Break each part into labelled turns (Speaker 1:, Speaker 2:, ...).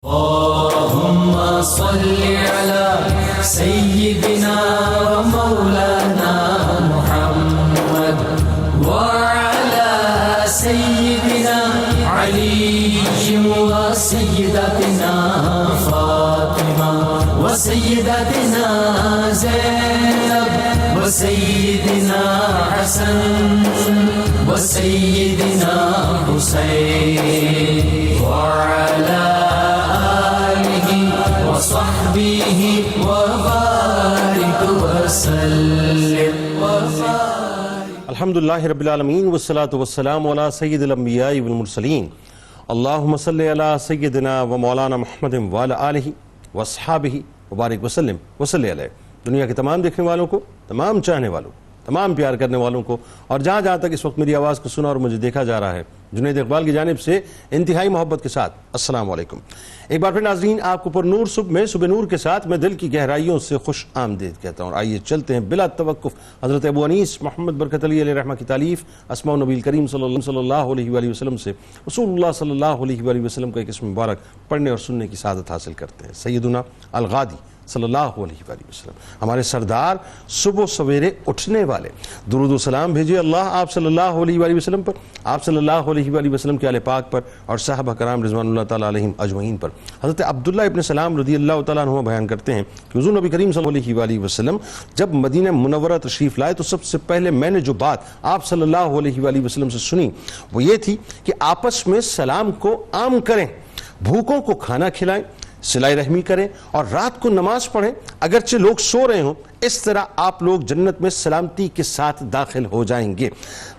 Speaker 1: اللهم صل على سيدنا ومولانا محمد وعلى سيدنا علي وسيدتنا فاطمة وسيدتنا زينب وسيدنا حسن وسيدنا حسين وعلى آله وصحبه وبارك وسلم
Speaker 2: الحمدللہ رب العالمین والصلاة والسلام علی سید الانبیاء والمرسلین اللہم صلی علی سیدنا و مولانا محمد وعلی آلہ واصحابہ وبارک وسلم وصلی علیہ. دنیا کے تمام دیکھنے والوں کو، تمام چاہنے والوں، تمام پیار کرنے والوں کو، اور جہاں جہاں تک اس وقت میری آواز کو سنا اور مجھے دیکھا جا رہا ہے، جنید اقبال کی جانب سے انتہائی محبت کے ساتھ السلام علیکم. ایک بار پھر ناظرین، آپ کو پر نور صبح میں صبح نور کے ساتھ میں دل کی گہرائیوں سے خوش آمدید کہتا ہوں. آئیے چلتے ہیں بلا توقف حضرت ابو انیس محمد برکت علی علیہ رحمہ کی تالیف اسماء النبی کریم صلی اللہ علیہ وآلہ وسلم سے رسول اللہ صلی اللہ علیہ وآلہ وسلم کا ایک اسم مبارک پڑھنے اور سننے کی سعادت حاصل کرتے ہیں. سیدنا الغادی صلی اللہ علیہ وآلہ وسلم، ہمارے سردار، صبح و سویرے اٹھنے والے. درود و سلام بھیجیے اللہ آپ صلی اللہ علیہ وآلہ وسلم پر، آپ صلی اللہ علیہ وآلہ وسلم کے آل پاک پر اور صحابہ کرام رضوان اللہ تعالیٰ علیہم اجمعین پر. حضرت عبداللہ ابن سلام رضی اللہ تعالیٰ عنہ بیان کرتے ہیں کہ حضور نبی کریم صلی اللہ علیہ وآلہ وسلم جب مدینہ منورہ تشریف لائے تو سب سے پہلے میں نے جو بات آپ صلی اللہ علیہ وآلہ وسلم سے سنی وہ یہ تھی کہ آپس میں سلام کو عام کریں، بھوکوں کو کھانا کھلائیں، صلہ رحمی کریں اور رات کو نماز پڑھیں اگرچہ لوگ سو رہے ہوں. اس طرح آپ لوگ جنت میں سلامتی کے ساتھ داخل ہو جائیں گے.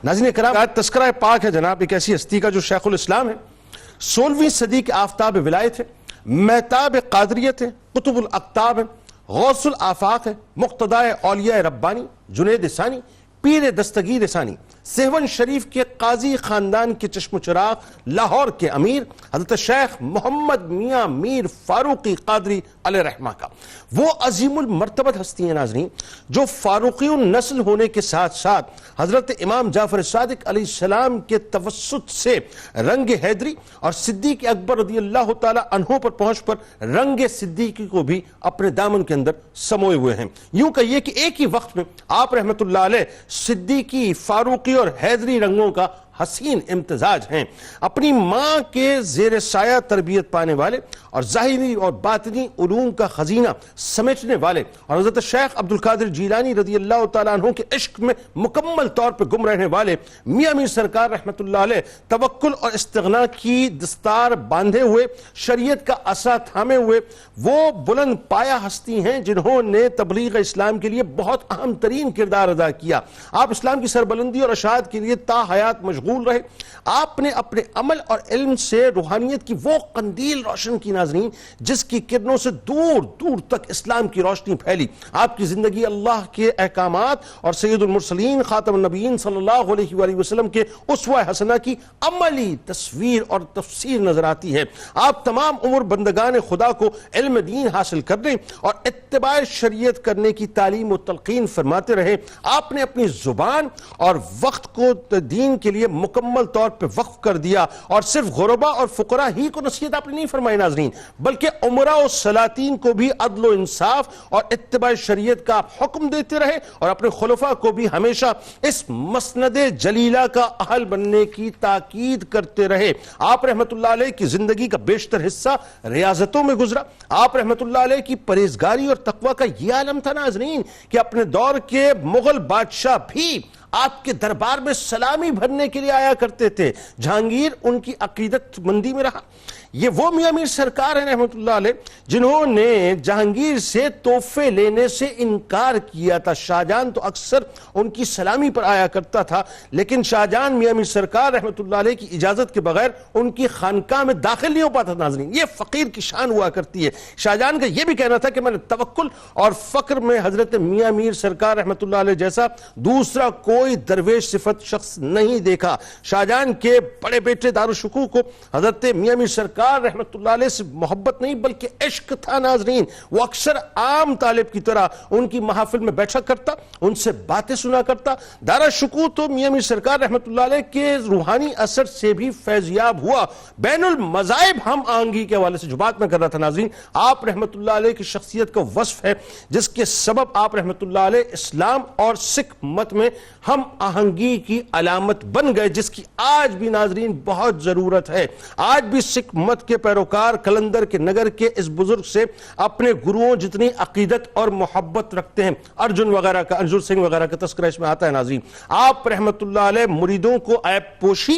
Speaker 2: ناظرین کرام، تذکرہ پاک ہے جناب ایک ایسی ہستی کا جو شیخ الاسلام ہے، 16ویں صدی کے آفتاب ولایت ہے، مہتاب قادریت ہے، قطب الاقطاب ہے، غوث الآفاق ہے، مقتدائے اولیاء ربانی، جنید ثانی، پیر دستگیر ثانی، سہون شریف کے قاضی خاندان کے چشم و چراغ، لاہور کے امیر حضرت شیخ محمد میاں میر فاروقی قادری علیہ رحمہ کا وہ عظیم المرتبت ہستی ہیں ناظرین جو فاروقی النسل ہونے کے ساتھ ساتھ حضرت امام جعفر صادق علیہ السلام کے توسط سے رنگ حیدری اور صدیق اکبر رضی اللہ تعالی عنہ پر پہنچ پر رنگ صدیقی کو بھی اپنے دامن کے اندر سموئے ہوئے ہیں. یوں کہیے کہ ایک ہی وقت میں آپ رحمت اللہ علیہ صدیقی، فاروقی اور حیدری رنگوں کا حسین امتزاج ہیں. اپنی ماں کے زیر سایہ تربیت پانے والے اور ظاہری اور باطنی علوم کا خزینہ سمیٹنے والے اور حضرت شیخ عبدالقادر جیلانی رضی اللہ تعالیٰ عنہ کے عشق میں مکمل طور پر گم رہنے والے میاں میر سرکار رحمت اللہ علیہ توکل اور استغنا کی دستار باندھے ہوئے، شریعت کا عصا تھامے ہوئے وہ بلند پایہ ہستی ہیں جنہوں نے تبلیغ اسلام کے لیے بہت اہم ترین کردار ادا کیا. آپ اسلام کی سربلندی اور اشاعت کے لیے تا حیات مشغول رہے. آپ نے اپنے عمل اور علم سے روحانیت کی وہ قندیل روشن کی ناظرین جس کی کرنوں سے دور دور تک اسلام کی روشنی پھیلی. آپ کی زندگی اللہ کے احکامات اور سید المرسلین خاتم النبیین صلی اللہ علیہ وآلہ وسلم کے اسوہ حسنہ کی عملی تصویر اور تفسیر نظر آتی ہے. آپ تمام عمر بندگان خدا کو علم دین حاصل کرنے اور اتباع شریعت کرنے کی تعلیم و تلقین فرماتے رہے. آپ نے اپنی زبان اور وقت کو دین کے لیے مکمل طور پہ وقف کر دیا اور صرف غرباء اور فقراء ہی کو نصیحت آپ نے نہیں فرمائی ناظرین بلکہ عمراء و سلاطین کو بھی عدل و انصاف اور اتباع شریعت کا حکم دیتے رہے اور اپنے خلفاء کو بھی ہمیشہ اس مسند جلیلہ کا اہل بننے کی تاکید کرتے رہے. آپ رحمت اللہ علیہ کی زندگی کا بیشتر حصہ ریاضتوں میں گزرا. آپ رحمت اللہ علیہ کی پرہیزگاری اور تقوی کا یہ عالم تھا ناظرین کہ اپنے دور کے مغل بادشاہ بھی آپ کے دربار میں سلامی بھرنے کے لیے آیا کرتے تھے. جہانگیر ان کی عقیدت مندی میں رہا. یہ وہ میاں میر سرکار ہیں رحمت اللہ علیہ جنہوں نے جہانگیر سے تحفے لینے سے انکار کیا تھا. شاہجہاں تو اکثر ان کی سلامی پر آیا کرتا تھا لیکن شاہجہاں میاں میر سرکار رحمت اللہ علیہ کی اجازت کے بغیر ان کی خانقاہ میں داخل نہیں ہو پاتا ناظرین. یہ فقیر کی شان ہوا کرتی ہے. شاہجہاں کا یہ بھی کہنا تھا کہ میں نے توکل اور فقر میں حضرت میاں میر سرکار رحمت اللہ علیہ جیسا دوسرا کوئی درویش صفت شخص نہیں دیکھا. شاہجہاں کے بڑے بیٹے دارالشکوہ کو حضرت میاں میر سرکار سرکار رحمت اللہ علیہ سے محبت نہیں بلکہ عشق تھا ناظرین۔ وہ اکثر عام طالب کی طرح ان کی محافل میں بیٹھا کرتا، ان سے باتیں سنا کرتا۔ دارا شکوہ تو میاں میر سرکار رحمت اللہ علیہ کے روحانی اثر سے بھی فیضیاب ہوا۔ بین المذاہب ہم آہنگی کے حوالے سے جو بات میں کر رہا تھا ناظرین، آپ رحمت اللہ علیہ کی شخصیت کا وصف ہے جس کے سبب آپ رحمت اللہ علیہ اسلام اور سکھ مت میں ہم آہنگی کی علامت بن گئے، جس کی آج بھی ناظرین بہت ضرورت ہے۔ آج بھی سکھ مت کے پیروکار کلندر کے نگر کے اس بزرگ سے اپنے گروؤں جتنی عقیدت اور محبت رکھتے ہیں۔ ارجن وغیرہ کا، ارجن سنگھ وغیرہ کا تذکرہ اس میں آتا ہے ناظرین۔ آپ رحمت اللہ علیہ مریدوں کو عیب پوشی،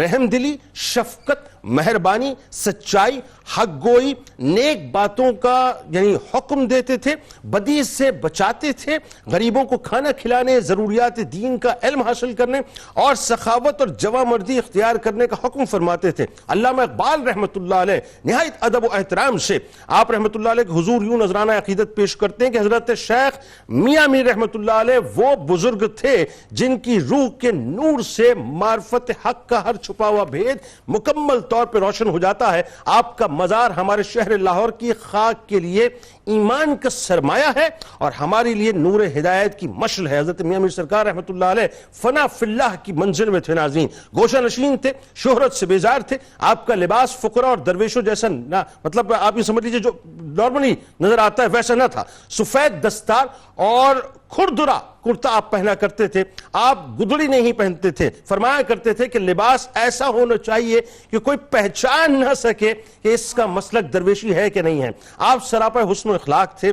Speaker 2: رحم دلی، شفقت، مہربانی، سچائی، حق گوئی، نیک باتوں کا یعنی حکم دیتے تھے، بدی سے بچاتے تھے، غریبوں کو کھانا کھلانے، ضروریات دین کا علم حاصل کرنے اور سخاوت اور جواں مردی اختیار کرنے کا حکم فرماتے تھے۔ علامہ اقبال رحمت اللہ علیہ نہایت ادب و احترام سے آپ رحمت اللہ علیہ کے حضور یوں نذرانہ عقیدت پیش کرتے ہیں کہ حضرت شیخ میاں میر رحمت اللہ علیہ وہ بزرگ تھے جن کی روح کے نور سے معرفت حق کا ہر چھپا ہوا بھید مکمل طور پر روشن ہو جاتا ہے۔ آپ کا مزار ہمارے شہر لاہور کی خاک کے لیے ایمان کا سرمایہ ہے اور ہمارے لیے نور ہدایت کی مشل ہے۔ حضرت میاں میر سرکار رحمت اللہ علیہ فنا فی اللہ کی منزل میں تھے ناظرین، گوشہ نشین تھے، شہرت سے بیزار تھے۔ آپ کا لباس فقراء اور درویشوں جیسا نہ، مطلب آپ یہ سمجھ لیجیے جو نارملی نظر آتا ہے ویسا نہ تھا۔ سفید دستار اور کھردرا کرتا آپ پہنا کرتے تھے، آپ گدڑی نہیں پہنتے تھے۔ فرمایا کرتے تھے کہ لباس ایسا ہونا چاہیے کہ کوئی پہچان نہ سکے کہ اس کا مسلک درویشی ہے کہ نہیں ہے۔ آپ سراپا حسن و اخلاق تھے۔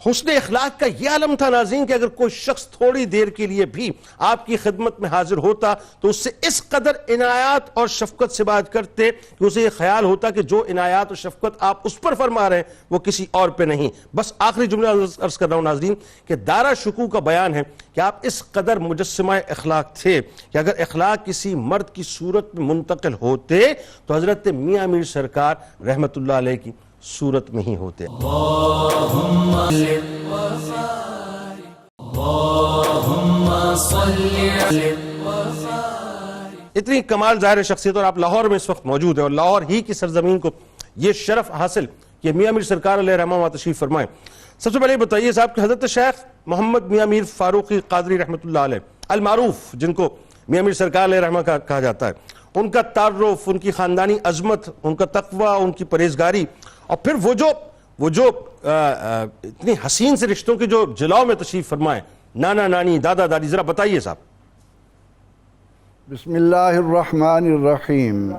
Speaker 2: حسن اخلاق کا یہ عالم تھا ناظرین کہ اگر کوئی شخص تھوڑی دیر کے لیے بھی آپ کی خدمت میں حاضر ہوتا تو اس سے اس قدر عنایات اور شفقت سے بات کرتے کہ اسے یہ خیال ہوتا کہ جو عنایات اور شفقت آپ اس پر فرما رہے ہیں وہ کسی اور پہ نہیں۔ بس آخری جملہ عرض کر رہا ہوں ناظرین کہ دارا شکوہ کا بیان ہے کہ آپ اس قدر مجسمہ اخلاق تھے کہ اگر اخلاق کسی مرد کی صورت میں منتقل ہوتے تو حضرت میاں میر سرکار رحمت اللہ علیہ کی صورت میں ہی ہوتے۔ اتنی کمال ظاہر شخصیت اور آپ لاہور میں اس وقت موجود ہیں اور لاہور ہی کی سرزمین کو یہ شرف حاصل کہ میاں میر سرکار علیہ رحمہ و تشریف فرمائیں۔ سب سے پہلے بتائیے صاحب کہ حضرت شیخ محمد میاں میر فاروقی قادری رحمت اللہ علیہ المعروف، جن کو میاں میر سرکار علیہ رحمہ کہا جاتا ہے، ان کا تعارف، ان کی خاندانی عظمت، ان کا تقوی، ان کی پرہیزگاری اور پھر وہ جو اتنی حسین سے رشتوں کے جو جلاؤ میں تشریف فرمائیں، نانا نانی، دادا دادی، ذرا بتائیے صاحب۔
Speaker 3: بسم اللہ الرحمن الرحیم۔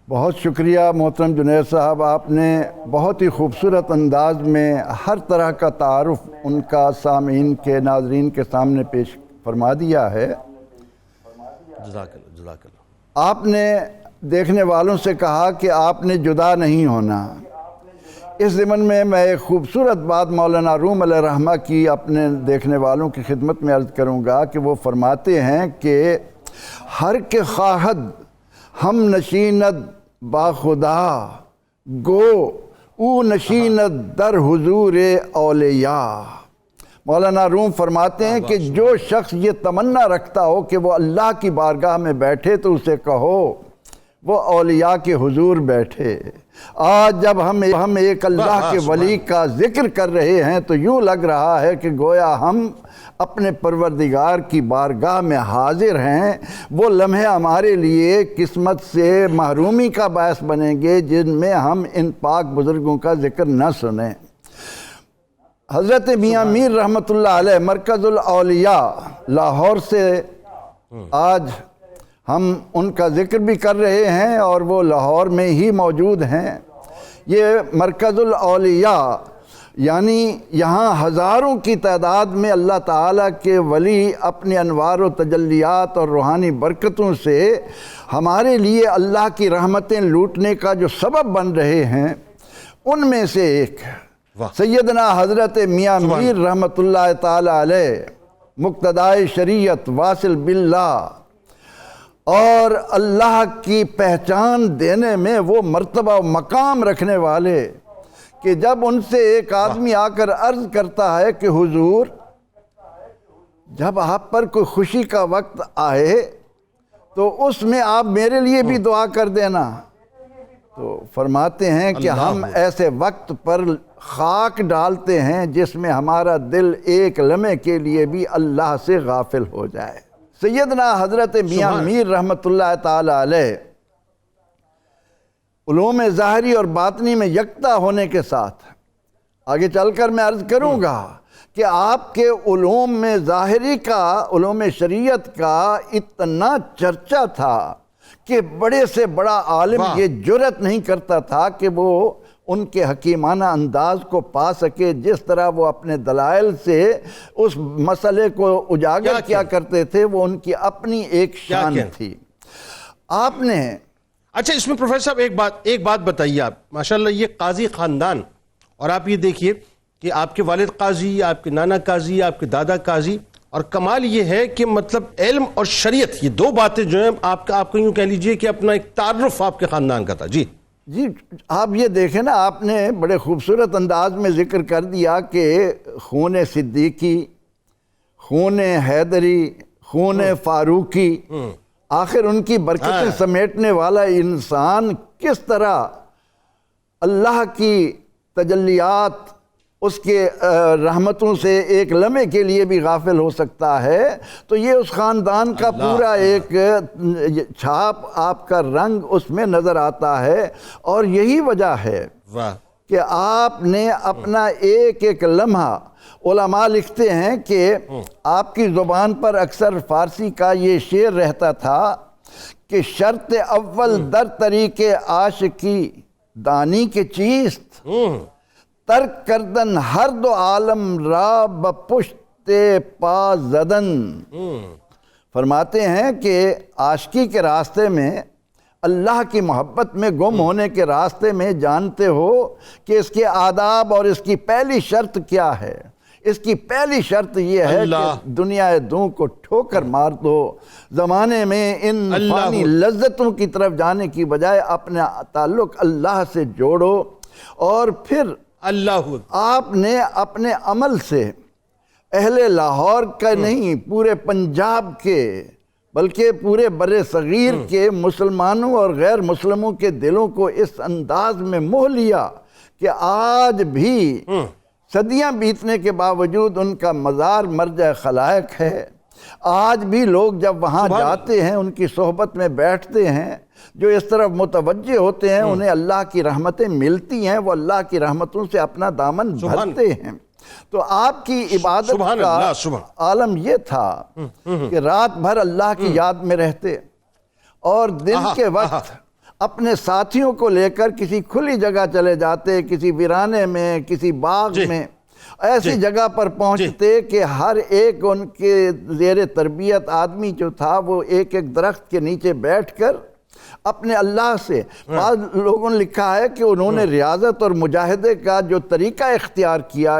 Speaker 3: بہت شکریہ محترم جنید صاحب، آپ نے بہت ہی خوبصورت انداز میں ہر طرح کا تعارف ان کا سامعین کے، ناظرین کے سامنے پیش فرما دیا ہے۔
Speaker 2: جزاک اللہ۔
Speaker 3: آپ نے دیکھنے والوں سے کہا کہ آپ نے جدا نہیں ہونا۔ اس ضمن میں ایک خوبصورت بات مولانا روم علیہ رحمہ کی اپنے دیکھنے والوں کی خدمت میں عرض کروں گا کہ وہ فرماتے ہیں کہ ہر کے خواہد ہم نشیند با خدا گو او نشیند در حضور اولیاء۔ مولانا روم فرماتے ہیں کہ جو شخص یہ تمنا رکھتا ہو کہ وہ اللہ کی بارگاہ میں بیٹھے تو اسے کہو وہ اولیاء کے حضور بیٹھے۔ آج جب ہم ایک اللہ کے ولی کا ذکر کر رہے ہیں تو یوں لگ رہا ہے کہ گویا ہم اپنے پروردگار کی بارگاہ میں حاضر ہیں۔ وہ لمحے ہمارے لیے قسمت سے محرومی کا باعث بنیں گے جن میں ہم ان پاک بزرگوں کا ذکر نہ سنیں۔ حضرت میاں میر رحمت اللہ علیہ مرکز الاولیاء لاہور سے آج ہم ان کا ذکر بھی کر رہے ہیں اور وہ لاہور میں ہی موجود ہیں۔ یہ مرکز الاولیاء یعنی یہاں ہزاروں کی تعداد میں اللہ تعالیٰ کے ولی اپنی انوار و تجلیات اور روحانی برکتوں سے ہمارے لیے اللہ کی رحمتیں لوٹنے کا جو سبب بن رہے ہیں، ان میں سے ایک سیدنا حضرت میاں میر رحمت اللہ تعالیٰ علیہ مقتدائے شریعت، واصل باللہ اور اللہ کی پہچان دینے میں وہ مرتبہ و مقام رکھنے والے کہ جب ان سے ایک آدمی آ کر عرض کرتا ہے کہ حضور جب آپ پر کوئی خوشی کا وقت آئے تو اس میں آپ میرے لیے بھی دعا کر دینا۔ تو فرماتے ہیں کہ ہم ایسے وقت پر خاک ڈالتے ہیں جس میں ہمارا دل ایک لمحے کے لیے بھی اللہ سے غافل ہو جائے۔ سیدنا حضرت میاں میر رحمۃ اللہ تعالی علیہ علوم ظاہری اور باطنی میں یکتا ہونے کے ساتھ، آگے چل کر میں عرض کروں گا کہ آپ کے علوم میں ظاہری کا، علوم شریعت کا اتنا چرچا تھا کہ بڑے سے بڑا عالم یہ جرأت نہیں کرتا تھا کہ وہ ان کے حکیمانہ انداز ko پا سکے، جس طرح وہ اپنے دلائل سے اس مسئلے کو اجاگر کیا کرتے تھے، وہ ان کی اپنی ایک شان تھی۔ آپ نے
Speaker 2: اچھا اس میں پروفیسر صاحب ایک بات بتائیے، آپ ماشاءاللہ یہ قاضی خاندان، اور آپ یہ دیکھیے کہ آپ کے والد قاضی، آپ کے نانا قاضی، آپ کے دادا قاضی، اور کمال یہ ہے کہ مطلب علم اور شریعت یہ دو باتیں جو ہیں آپ کو یوں کہہ لیجئے کہ اپنا ایک تعارف آپ کے خاندان کا تھا۔ جی
Speaker 3: آپ یہ دیکھیں نا، آپ نے بڑے خوبصورت انداز میں ذکر کر دیا کہ خون صدیقی، خون حیدری، خون فاروقی، آخر ان کی برکتیں سمیٹنے والا انسان کس طرح اللہ کی تجلیات، اس کے رحمتوں سے ایک لمحے کے لیے بھی غافل ہو سکتا ہے؟ تو یہ اس خاندان کا پورا ایک چھاپ، آپ کا رنگ اس میں نظر آتا ہے، اور یہی وجہ ہے کہ آپ نے اپنا ایک ایک لمحہ، علماء لکھتے ہیں کہ آپ کی زبان پر اکثر فارسی کا یہ شعر رہتا تھا کہ شرط اول در طریق عاشقی دانی کے چیست، ترک کردن ہر دو عالم را بپشت پا زدن۔ فرماتے ہیں کہ عاشقی کے راستے میں، اللہ کی محبت میں گم ہونے کے راستے میں، جانتے ہو کہ اس کے آداب اور اس کی پہلی شرط کیا ہے؟ اس کی پہلی شرط یہ ہے کہ دنیا دوں کو ٹھوکر مار دو، زمانے میں ان فانی لذتوں کی طرف جانے کی بجائے اپنا تعلق اللہ سے جوڑو، اور پھر آپ نے اپنے عمل سے اہل لاہور کا نہیں، پورے پنجاب کے بلکہ پورے بر صغیر کے مسلمانوں اور غیر مسلموں کے دلوں کو اس انداز میں موہ لیا کہ آج بھی صدیاں بیتنے کے باوجود ان کا مزار مرجع خلائق ہے۔ آج بھی لوگ جب وہاں جاتے ہیں، ان کی صحبت میں بیٹھتے ہیں، جو اس طرف متوجہ ہوتے ہیں، انہیں اللہ کی رحمتیں ملتی ہیں، وہ اللہ کی رحمتوں سے اپنا دامن بھرتے ہیں۔ تو آپ کی عبادت کا عالم یہ تھا کہ رات بھر اللہ کی یاد میں رہتے، اور دن کے وقت اپنے ساتھیوں کو لے کر کسی کھلی جگہ چلے جاتے، کسی ویرانے میں، کسی باغ میں، ایسی جگہ پر پہنچتے کہ ہر ایک ان کے زیر تربیت آدمی جو تھا وہ ایک ایک درخت کے نیچے بیٹھ کر اپنے اللہ سے، بعض لوگوں نے لکھا ہے کہ انہوں نے ریاضت اور مجاہدے کا جو طریقہ اختیار کیا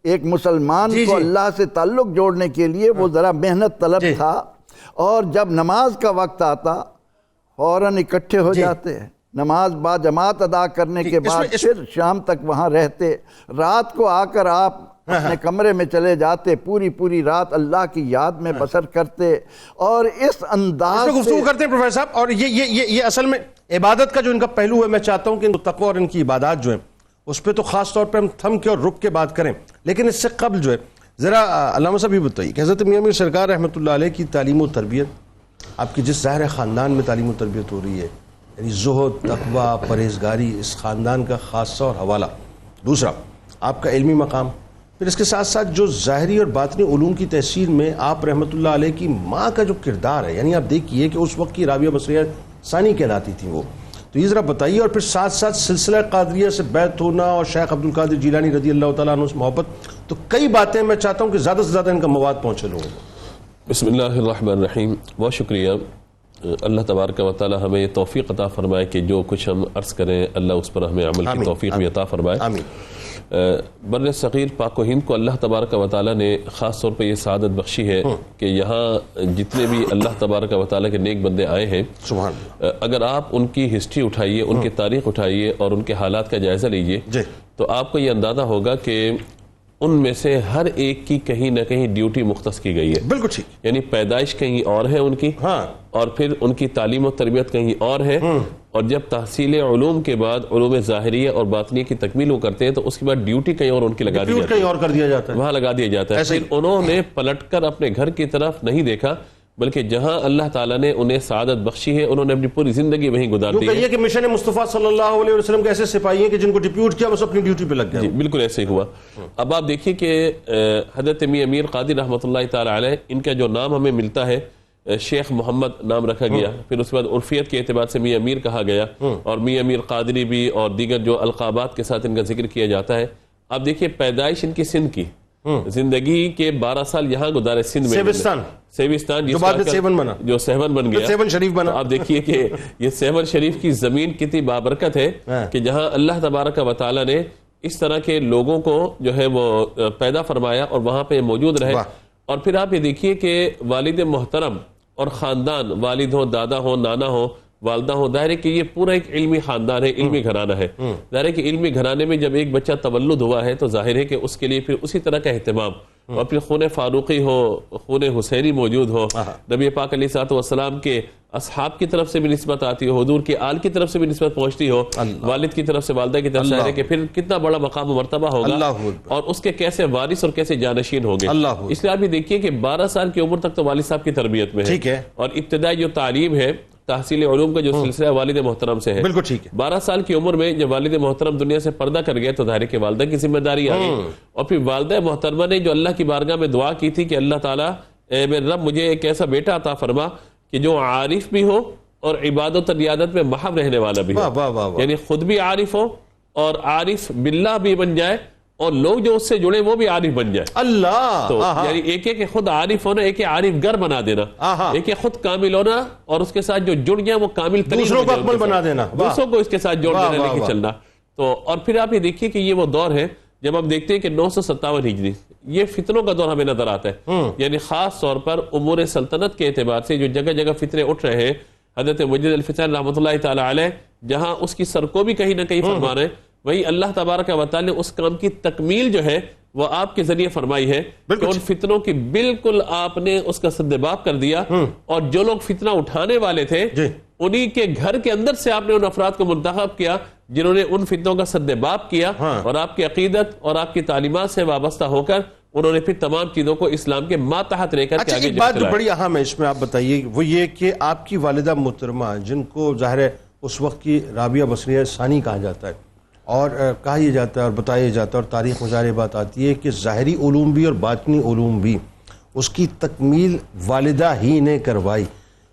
Speaker 3: ایک مسلمان کو اللہ سے تعلق جوڑنے کے لیے، وہ ذرا محنت طلب تھا، اور جب نماز کا وقت آتا فوراً اکٹھے ہو جاتے، نماز با جماعت ادا کرنے کے بعد پھر شام تک وہاں رہتے، رات کو آ کر آپ اپنے کمرے میں چلے جاتے، پوری رات اللہ کی یاد میں بسر کرتے، اور اس انداز سے
Speaker 2: گفتگو کرتے ہیں پروفیسر صاحب۔ اور یہ اصل میں عبادت کا جو ان کا پہلو ہے، میں چاہتا ہوں کہ تقوی اور ان کی عبادات جو ہیں اس پہ تو خاص طور پہ ہم تھم کے اور رک کے بات کریں، لیکن اس سے قبل جو ہے ذرا علامہ صاحب یہ بتائیے کہ حضرت میاں میر سرکار رحمۃ اللہ علیہ کی تعلیم و تربیت، آپ کی جس ظاہر خاندان میں تعلیم و تربیت ہو رہی ہے، یعنی زہد، تقوی، پرہیزگاری، اس خاندان کا خاصہ اور حوالہ، دوسرا آپ کا علمی مقام، پھر اس کے ساتھ ساتھ جو ظاہری اور باطنی علوم کی تحصیل میں آپ رحمۃ اللہ علیہ کی ماں کا جو کردار ہے، یعنی آپ دیکھیے کہ اس وقت کی رابعہ بصریہ ثانی کہلاتی تھیں وہ، تو یہ ذرا بتائیے، اور پھر ساتھ ساتھ سلسلہ قادریہ سے بیعت ہونا اور شیخ عبد القادر جیلانی رضی اللہ تعالیٰ عنہ سے محبت، تو کئی باتیں میں چاہتا ہوں کہ زیادہ سے زیادہ ان کا مواد پہنچے لوگوں کو۔
Speaker 4: بسم اللہ الرحمن الرحیم۔ بہت شکریہ، اللہ تبارک و تعالی ہمیں یہ توفیق عطا فرمائے کہ جو کچھ ہم عرض کریں اللہ اس پر ہمیں عمل کی توفیق بھی عطا فرمائے۔ بر صغیر پاک و ہند کو اللہ تبارک و تعالی نے خاص طور پہ یہ سعادت بخشی ہے کہ یہاں جتنے بھی اللہ تبارک و تعالی کے نیک بندے آئے ہیں، اگر آپ ان کی ہسٹری اٹھائیے، ان کی تاریخ اٹھائیے اور ان کے حالات کا جائزہ لیجئے، تو آپ کو یہ اندازہ ہوگا کہ ان میں سے ہر ایک کی کہیں نہ کہیں ڈیوٹی مختص کی گئی ہے.
Speaker 2: بالکل ٹھیک.
Speaker 4: یعنی پیدائش کہیں اور ہے ان کی,
Speaker 2: ہاں,
Speaker 4: اور پھر ان کی تعلیم و تربیت کہیں اور ہے, اور جب تحصیل علوم کے بعد علوم ظاہریہ اور باطنیہ کی تکمیل وہ کرتے ہیں تو اس کے بعد ڈیوٹی کہیں اور ان کی لگا دی جاتی ہے,
Speaker 2: کہیں اور کر دیا جاتا ہے,
Speaker 4: وہاں لگا دیا جاتا ہے. پھر انہوں نے پلٹ کر اپنے گھر کی طرف نہیں دیکھا, بلکہ جہاں اللہ تعالیٰ نے انہیں سعادت بخشی ہے انہوں نے اپنی پوری زندگی وہیں گزار دی ہے.
Speaker 2: یہ کہ مشن مصطفیٰ صلی اللہ علیہ وسلم کے ایسے سپاہی ہیں کہ جن کو ڈپیوٹ کیا بس اپنی ڈیوٹی پہ لگ گئے.
Speaker 4: جی بالکل ایسے ہی ہوا. اب آپ دیکھیے کہ حضرت میاں امیر قادری رحمۃ اللہ تعالی علیہ, ان کا جو نام ہمیں ملتا ہے شیخ محمد نام رکھا گیا, پھر اس کے بعد عرفیت کے اعتبار سے میاں امیر کہا گیا, اور میاں امیر قادری بھی اور دیگر جو القابات کے ساتھ ان کا ذکر کیا جاتا ہے. آپ دیکھیے پیدائش ان کی سندھ کی, زندگی کے 12 سال یہاں گزارے سندھ میں, سیوستان
Speaker 2: جو بعد میں سیون بنا,
Speaker 4: جو سیون بن گیا,
Speaker 2: سیون شریف بنا.
Speaker 4: آپ دیکھیے کہ یہ سیون شریف کی زمین کتنی بابرکت ہے کہ جہاں اللہ تبارک و تعالی نے اس طرح کے لوگوں کو جو ہے وہ پیدا فرمایا اور وہاں پہ موجود رہے. اور پھر آپ یہ دیکھیے کہ والد محترم اور خاندان, والد ہو, دادا ہو, نانا ہو, والدہ ہو, ظاہر ہے کہ یہ پورا ایک علمی خاندان ہے, علمی گھرانہ ہے. ظاہر ہے کہ علمی گھرانے میں جب ایک بچہ تولد ہوا ہے تو ظاہر ہے کہ اس کے لیے پھر اسی طرح کا اہتمام, اور پھر خون فاروقی ہو, خون حسینی موجود ہو, نبی پاک علیہ الصلوۃ والسلام کے اصحاب کی طرف سے بھی نسبت آتی ہو, حضور کی آل کی طرف سے بھی نسبت پہنچتی ہو, والد کی طرف سے, والدہ کی طرف سے, ہے کہ پھر کتنا بڑا مقام و مرتبہ ہوگا اور اس کے کیسے وارث اور کیسے جانشین ہوں گے. اس لیے آپ یہ دیکھیے کہ 12 سال کی عمر تک تو والد صاحب کی تربیت میں ہے, اور ابتدائی جو تعلیم ہے تحصیل علوم کا جو سلسلہ والد محترم سے ہے.
Speaker 2: بالکل ٹھیک ہے.
Speaker 4: 12 سال کی عمر میں جب والد محترم دنیا سے پردہ کر گئے تو ظاہر ہے کہ والدہ کی ذمہ داری آ گئی, اور پھر والدہ محترمہ نے جو اللہ کی بارگاہ میں دعا کی تھی کہ اللہ تعالیٰ اے میرے رب مجھے ایک ایسا بیٹا عطا فرما کہ جو عارف بھی ہو اور عبادت و ریاضت میں محو رہنے والا بھی ہو, یعنی خود بھی عارف ہو اور عارف باللہ بھی بن جائے, اور لوگ جو اس سے جڑے وہ بھی عارف بن جائے.
Speaker 2: اللہ,
Speaker 4: تو یعنی ایک ہے کہ خود عارف ہونا, ایک ہے عارف گر بنا دینا, ایک ہے خود کامل ہونا اور اس کے ساتھ جو جڑ گیا وہ کامل
Speaker 2: دوسروں کو اکمل بنا دینا,
Speaker 4: دوسروں کو اس کے ساتھ جوڑ دینا, لے کے چلنا. تو اور پھر آپ یہ دیکھیے کہ یہ وہ دور ہے جب ہم دیکھتے ہیں کہ 957 ہجری یہ فتنوں کا دور ہمیں نظر آتا ہے. یعنی خاص طور پر امور سلطنت کے اعتبار سے جو جگہ جگہ فتنے اٹھ رہے ہیں, حضرت مجد الفتن رحمۃ اللہ تعالی علیہ جہاں اس کی سر کو بھی کہیں نہ کہیں فرما رہے ہیں, وہی اللہ تبارک و تعالی نے اس کام کی تکمیل جو ہے وہ آپ کے ذریعے فرمائی ہے کہ ان فتنوں کی بالکل آپ نے اس کا سدباب کر دیا, اور جو لوگ فتنہ اٹھانے والے تھے انہی کے گھر کے اندر سے آپ نے ان افراد کو منتخب کیا جنہوں نے ان فتنوں کا سدباب کیا, اور آپ کی عقیدت اور آپ کی تعلیمات سے وابستہ ہو کر انہوں نے پھر تمام چیزوں کو اسلام کے ماتحت رہ کر کے آگے.
Speaker 2: ایک بات جو بڑی اہم ہے اس میں آپ بتائیے, وہ یہ کہ آپ کی والدہ محترمہ جن کو ظاہر ہے اس وقت کی رابعہ بصریہ ثانی کہا جاتا ہے, اور کہا یہ جاتا ہے اور بتایا جاتا ہے, اور تاریخ میں ظاہر بات آتی ہے کہ ظاہری علوم بھی اور باطنی علوم بھی اس کی تکمیل والدہ ہی نے کروائی.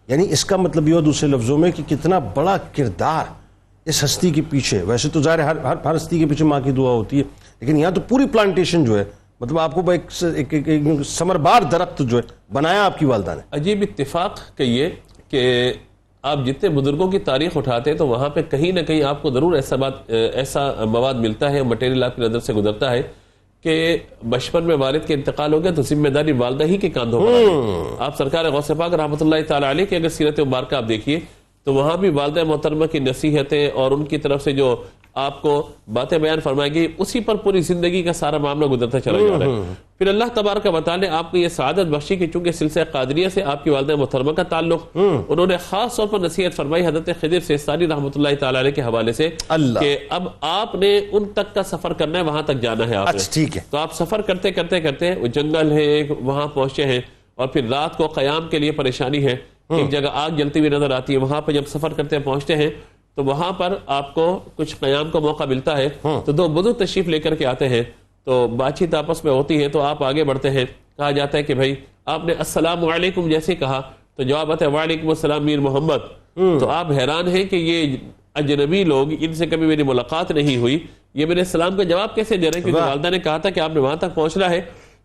Speaker 2: یعنی اس کا مطلب یہ ہو دوسرے لفظوں میں کہ کتنا بڑا کردار اس ہستی کے پیچھے. ویسے تو ظاہر ہر ہستی کے پیچھے ماں کی دعا ہوتی ہے, لیکن یہاں تو پوری پلانٹیشن جو ہے, مطلب آپ کو ایک ثمربار درخت جو ہے بنایا آپ کی والدہ نے.
Speaker 4: عجیب اتفاق کہیے کہ آپ جتنے بزرگوں کی تاریخ اٹھاتے ہیں تو وہاں پہ کہیں نہ کہیں آپ کو ضرور ایسا مواد ملتا ہے, مٹیریل آپ کی نظر سے گزرتا ہے کہ بچپن میں والد کے انتقال ہو گیا تو ذمہ داری والدہ ہی کے کاندھوں پر آئی. آپ سرکار غوث پاک رحمۃ اللہ تعالی علیہ کی اگر سیرت مبارکہ آپ دیکھیے تو وہاں بھی والدہ محترمہ کی نصیحتیں اور ان کی طرف سے جو آپ کو باتیں بیان فرمائے گی اسی پر پوری زندگی کا سارا معاملہ گزرتا چلا جا رہا ہے. پھر اللہ تبارک و تعالی نے آپ کو یہ سعادت بخشی کہ چونکہ سلسلہ قادریہ سے آپ کی والدہ محترمہ کا تعلق, انہوں نے خاص طور پر نصیحت فرمائی حضرت خضر سیستانی رحمۃ اللہ تعالی علیہ کے حوالے سے کہ اب آپ نے ان تک کا سفر کرنا ہے, وہاں تک جانا ہے آپ نے.
Speaker 2: ٹھیک ہے.
Speaker 4: تو آپ سفر کرتے کرتے کرتے وہ جنگل ہے وہاں پہنچے ہیں, اور پھر رات کو قیام کے لیے پریشانی ہے, ایک جگہ آگ جلتی ہوئی نظر آتی ہے, وہاں پہ جب سفر کرتے پہنچتے ہیں تو وہاں پر آپ کو کچھ قیام کا موقع ملتا ہے, تو دو بزرگ تشریف لے کر کے آتے ہیں, تو بات چیت آپس میں ہوتی ہے, تو آپ آگے بڑھتے ہیں, کہا جاتا ہے کہ بھائی آپ نے السلام علیکم جیسے کہا تو جواب آتا ہے وعلیکم السلام میر محمد. تو آپ حیران ہیں کہ یہ اجنبی لوگ, ان سے کبھی میری ملاقات نہیں ہوئی, یہ میرے سلام کا جواب کیسے دے رہے ہیں, کیونکہ والدہ نے کہا تھا کہ آپ نے وہاں تک پہنچنا ہے.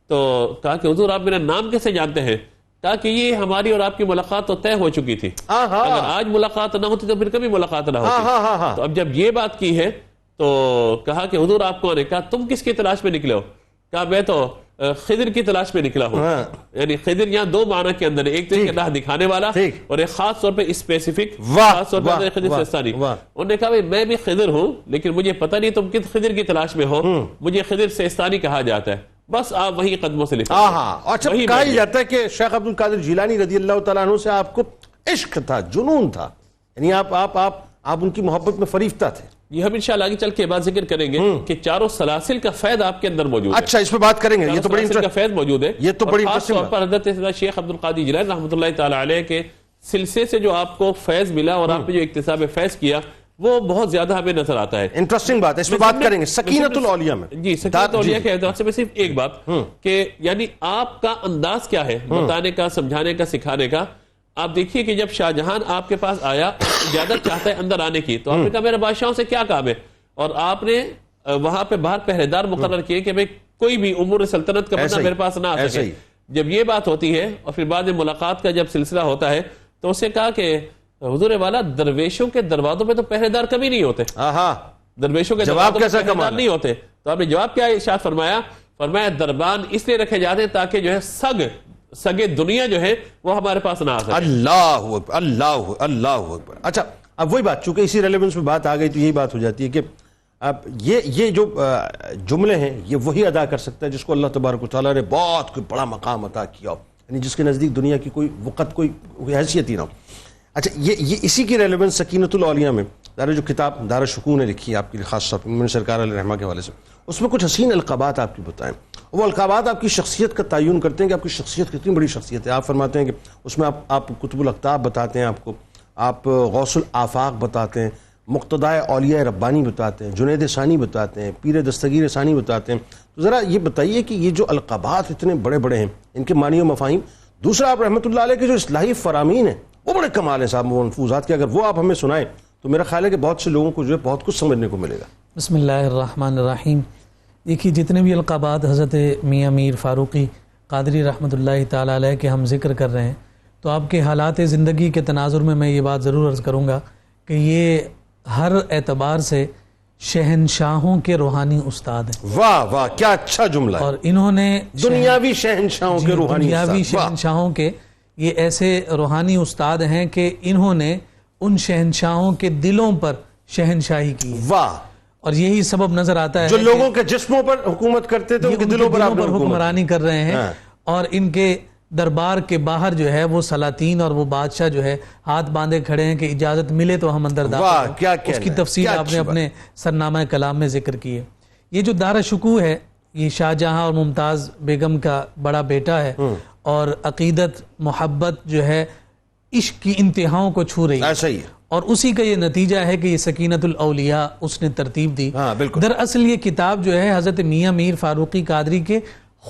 Speaker 4: تو کہا کہ حضور آپ میرا نام کیسے جانتے ہیں, کہا کہ یہ ہماری اور آپ کی ملاقات تو طے ہو چکی تھی, اگر آج ملاقات نہ ہوتی تو پھر کبھی ملاقات نہ ہوتی. تو اب جب یہ بات کی ہے تو کہا کہ حضور آپ کون ہے, کہا تم کس کی تلاش میں نکلے ہو, کہا میں تو خضر کی تلاش میں نکلا ہوں. یعنی خضر یہاں دو معنی کے اندر, ایک تو راہ دکھانے والا اور ایک خاص طور پہ اسپیسیفک, خاص طور پہ خضر سیستانی. انہوں نے کہا میں بھی خضر ہوں لیکن مجھے پتہ نہیں تم کس خضر کی تلاش میں ہو, مجھے خضر سیستانی کہا جاتا ہے. بس آپ وہی قدموں سے لکھیں.
Speaker 2: ہاں. اچھا کہا جاتا ہے کہ شیخ عبد القادر جیلانی رضی اللہ تعالیٰ عنہ سے آپ کو عشق تھا, جنون تھا, یعنی آپ ان کی محبت میں فریفتہ تھے.
Speaker 4: یہ ہم انشاءاللہ آگے چل کے بات ذکر کریں گے کہ چاروں سلاسل کا فیض آپ کے اندر موجود ہے.
Speaker 2: اچھا اس پہ بات کریں گے, یہ تو بڑی
Speaker 4: کا فیض موجود ہے.
Speaker 2: یہ تو بڑی
Speaker 4: خاص طور پر حضرت شیخ عبد القادر جیلانی رحمۃ اللہ تعالی علیہ کے سلسلے سے جو آپ کو فیض ملا اور آپ نے جو اکتساب فیض کیا وہ بہت زیادہ ہمیں نظر آتا ہے.
Speaker 2: انٹرسٹنگ بات ہے, اس پہ بات کریں گے سکینۃ الاولیاء میں.
Speaker 4: جی سکینۃ الاولیاء کے اعتبار سے میں صرف ایک بات کہ یعنی آپ کا انداز کیا ہے بتانے کا, سمجھانے کا, سکھانے کا. آپ دیکھیے کہ جب شاہ جہان آپ کے پاس آیا, اجازت چاہتا ہے اندر آنے کی, تو آپ نے کہا میرے بادشاہوں سے کیا کام ہے, اور آپ نے وہاں پہ باہر پہرے دار مقرر کیے کہ کوئی بھی امور سلطنت کا بندہ میرے پاس نہ آ سکے. جب یہ بات ہوتی ہے اور پھر بعد میں ملاقات کا جب سلسلہ ہوتا ہے تو اسے کہا کہ حضور والا درویشوں کے دروازوں پہ تو پہرے دار کبھی نہیں ہوتے, درویشوں کے دروازوں پہ پہرے دار نہیں ہوتے. تو آپ نے جواب کیا ارشاد فرمایا, دربان اس لیے رکھے جاتے ہیں تاکہ جو ہے سگے دنیا جو ہے وہ ہمارے پاس نہ آ سکے.
Speaker 2: اللہ اکبر, اللہ اکبر. اچھا اب وہی بات, چونکہ اسی ریلیونس میں بات آ گئی تو یہی بات ہو جاتی ہے کہ اب یہ جو جملے ہیں یہ وہی ادا کر سکتا ہے جس کو اللہ تبارک و تعالیٰ نے بہت کوئی بڑا مقام عطا کیا ہو, یعنی جس کے نزدیک دنیا کی کوئی وقت کوئی حیثیت ہی نہ ہو. اچھا یہ اسی کی ریلیونس سکینۃ الاولیاء میں جو کتاب دار الشکوہ نے لکھی ہے آپ کے لیے خاص طور پر سرکار علیہ رحمہ کے حوالے سے, اس میں کچھ حسین القابات آپ کی بتائیں. وہ القابات آپ کی شخصیت کا تعین کرتے ہیں کہ آپ کی شخصیت کتنی بڑی شخصیت ہے. آپ فرماتے ہیں کہ اس میں آپ کتب الاقطاب بتاتے ہیں, آپ غوث الآفاق بتاتے ہیں, مقتدائے اولیاء ربانی بتاتے ہیں, جنید ثانی بتاتے ہیں, پیر دستگیر ثانی بتاتے ہیں. تو ذرا یہ بتائیے کہ یہ جو القابات اتنے بڑے بڑے ہیں ان کے معنی و مفاہیم, دوسرا آپ رحمۃ اللہ علیہ کے جو اصلاحی فرامین ہیں وہ بڑے کمال ہیں صاحب, وہ منفوذات کے اگر وہ آپ ہمیں سنائیں تو میرا خیال ہے کہ بہت سے لوگوں کو جو ہے بہت کچھ سمجھنے کو ملے گا.
Speaker 5: بسم اللہ الرحمن الرحیم. دیکھیے جتنے بھی القابات حضرت میاں میر فاروقی قادری رحمۃ اللہ تعالی علیہ کے ہم ذکر کر رہے ہیں, تو آپ کے حالات زندگی کے تناظر میں یہ بات ضرور عرض کروں گا کہ یہ ہر اعتبار سے شہنشاہوں کے روحانی استاد ہیں.
Speaker 2: واہ واہ کیا اچھا جملہ ہے.
Speaker 5: اور انہوں نے
Speaker 2: دنیاوی شہنشاہوں کے روحانی استاد,
Speaker 5: دنیاوی شہنشاہوں کے یہ ایسے روحانی استاد ہیں کہ انہوں نے ان شہنشاہوں کے دلوں پر شہنشاہی کی.
Speaker 2: واہ.
Speaker 5: اور یہی سبب نظر آتا ہے
Speaker 2: جو لوگوں کے جسموں پر حکومت کرتے تھے ان کے دلوں پر
Speaker 5: حکمرانی کر رہے ہیں. اور ان کے دربار کے باہر جو ہے وہ سلاطین اور وہ بادشاہ جو ہے ہاتھ باندھے کھڑے ہیں کہ اجازت ملے تو ہم اندر داخل ہوں. اس کی تفصیل آپ نے اپنے سرنامہ کلام میں ذکر کی ہے. یہ جو دار الشکوہ ہے یہ شاہ جہاں اور ممتاز بیگم کا بڑا بیٹا ہے, اور عقیدت محبت جو ہے عشق کی انتہاؤں کو چھو رہی ہے, اور اسی کا یہ نتیجہ ہے کہ یہ سکینۃ الاولیاء اس نے ترتیب دی. دراصل یہ کتاب جو ہے حضرت میاں میر فاروقی قادری کے